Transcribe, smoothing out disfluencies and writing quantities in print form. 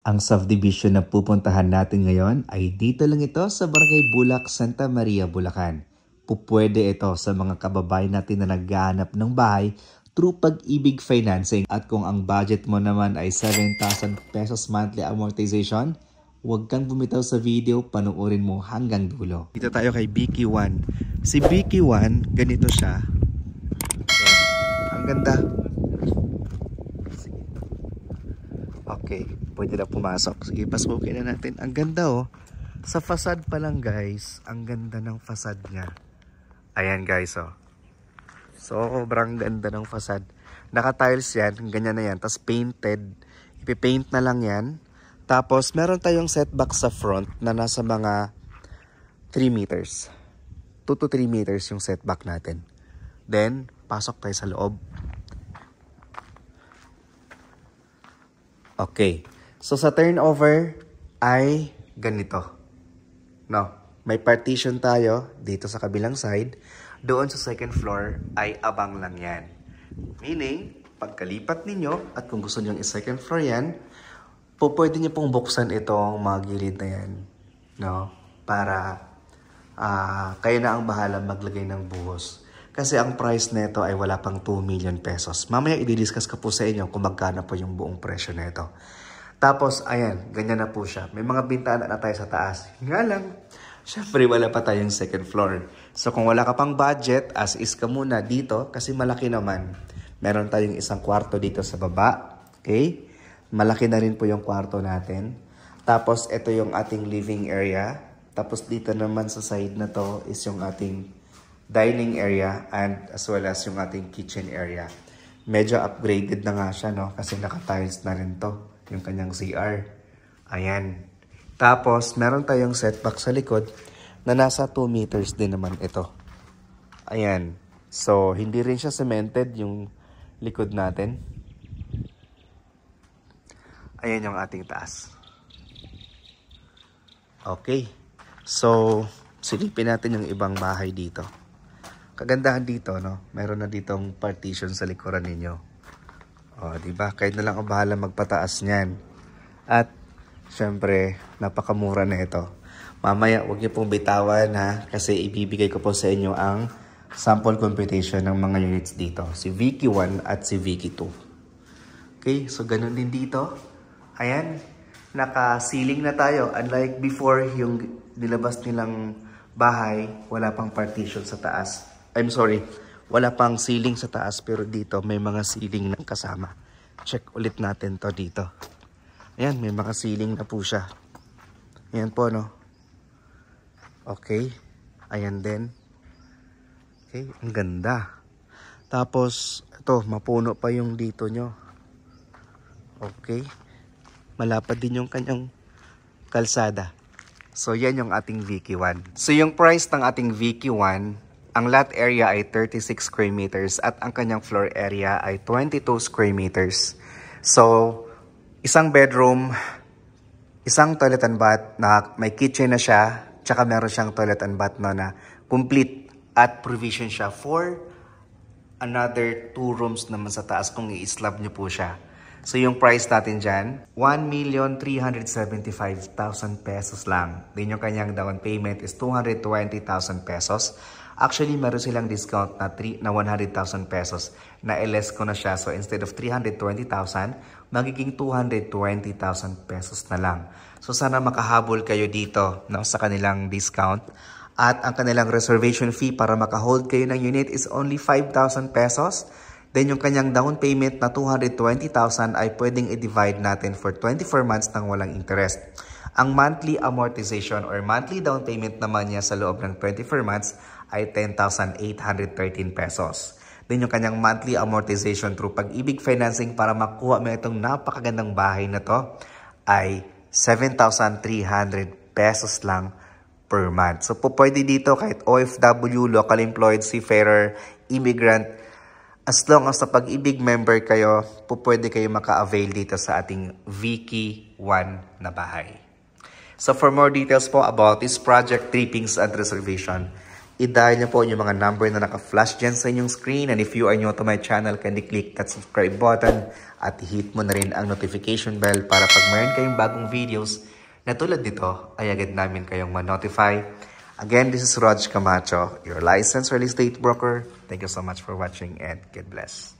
Ang subdivision na pupuntahan natin ngayon ay dito lang ito sa Barangay Bulak, Santa Maria, Bulacan. Pupwede ito sa mga kababayan natin na naghahanap ng bahay through Pag-ibig Financing. At kung ang budget mo naman ay 7,000 pesos monthly amortization, huwag kang bumitaw sa video, panuorin mo hanggang dulo. Dito tayo kay BQ1. Si BQ1, ganito siya. Ayan. Ang ganda. Okay, pwede na pumasok. Sige, pasukin na natin. Ang ganda oh. Sa facade pa lang guys, ang ganda ng facade niya. Ayan guys oh. Sobrang ganda ng facade. Naka-tiles yan, ganyan na yan. Tapos painted. Ipipaint na lang yan. Tapos meron tayong setback sa front na nasa mga 3 meters. 2 to 3 meters yung setback natin. Then, pasok tayo sa loob. Okay. So sa turnover ay ganito. No, may partition tayo dito sa kabilang side. Doon sa second floor ay abang lang yan. Meaning, pagkalipat ninyo at kung gusto niyo i-second floor yan, pwede niyo pong buksan itong mga gilid na yan. No? Para kayo na ang bahala maglagay ng buhos. Kasi ang price nito ay wala pang 2 million pesos. Mamaya i-discuss ko po sa inyo kung magkano po yung buong presyo nito. Tapos, ayan, ganyan na po siya. May mga bintana na tayo sa taas. Nga lang, syempre wala pa tayong second floor. So kung wala ka pang budget, as is ka muna dito kasi malaki naman. Meron tayong isang kwarto dito sa baba. Okay? Malaki na rin po yung kwarto natin. Tapos, ito yung ating living area. Tapos dito naman sa side na to is yung ating dining area and as well as yung ating kitchen area. Medyo upgraded na nga siya, no? Kasi naka-tiles na rin to. Yung kanyang CR. Ayan. Tapos, meron tayong setback sa likod na nasa 2 meters din naman ito. Ayan. So, hindi rin siya cemented yung likod natin. Ayan yung ating taas. Okay. So, silipin natin yung ibang bahay dito. Kagandahan dito, no? Meron na ditong partition sa likuran ninyo. O, diba? Kahit na lang ang bahala magpataas niyan. At, syempre, napakamura na ito. Mamaya, huwag niyo pong bitawan, ha? Kasi ibibigay ko po sa inyo ang sample computation ng mga units dito. Si VQ1 at si VQ2. Okay? So, ganun din dito. Ayan. Naka-ceiling na tayo. Unlike before, yung nilabas nilang bahay, wala pang partition sa taas. I'm sorry, wala pang ceiling sa taas pero dito may mga ceiling ng kasama. Check ulit natin to dito. Ayan, may mga ceiling na po siya. Ayan po, no? Okay. Ayan din. Okay, ang ganda. Tapos, ito, mapuno pa yung dito nyo. Okay. Malapad din yung kanyang kalsada. So, yan yung ating VQ1. So, yung price ng ating VQ1, ang lot area ay 36 square meters at ang kanyang floor area ay 22 square meters. So, isang bedroom, isang toilet and bath na may kitchen na siya, tsaka meron siyang toilet and bath na complete at provision siya for another 2 rooms naman sa taas kung i-slab nyo po siya. So, yung price natin dyan, 1,375,000 pesos lang. Then yung kanyang down payment is 220,000 pesos. Actually, meron silang discount na 100,000 pesos. Na-less ko na siya. So, instead of 320,000, magiging 220,000 pesos na lang. So, sana makahabol kayo dito, no, sa kanilang discount. At ang kanilang reservation fee para makahold kayo ng unit is only 5,000 pesos. Then, yung kanyang down payment na 220,000 ay pwedeng i-divide natin for 24 months nang walang interest. Ang monthly amortization or monthly down payment naman niya sa loob ng 24 months ay 10,813 pesos. Then yung kanyang monthly amortization through Pag-ibig Financing para makuha mo itong napakagandang bahay na to ay 7,300 pesos lang per month. So po pwede dito kahit OFW, local employed, seafarer, immigrant, as long as sa Pag-ibig member kayo, po pwede kayo maka-avail dito sa ating VQ1 na bahay. So for more details po about this project, trippings and reservation, I-dial niyo po yung mga number na naka-flash dyan sa inyong screen. And if you are new to my channel, kindly click that subscribe button at hit mo na rin ang notification bell para pag mayroon kayong bagong videos na tulad nito, ay agad namin kayong ma-notify. Again, this is Rog Camacho, your licensed real estate broker. Thank you so much for watching and God bless.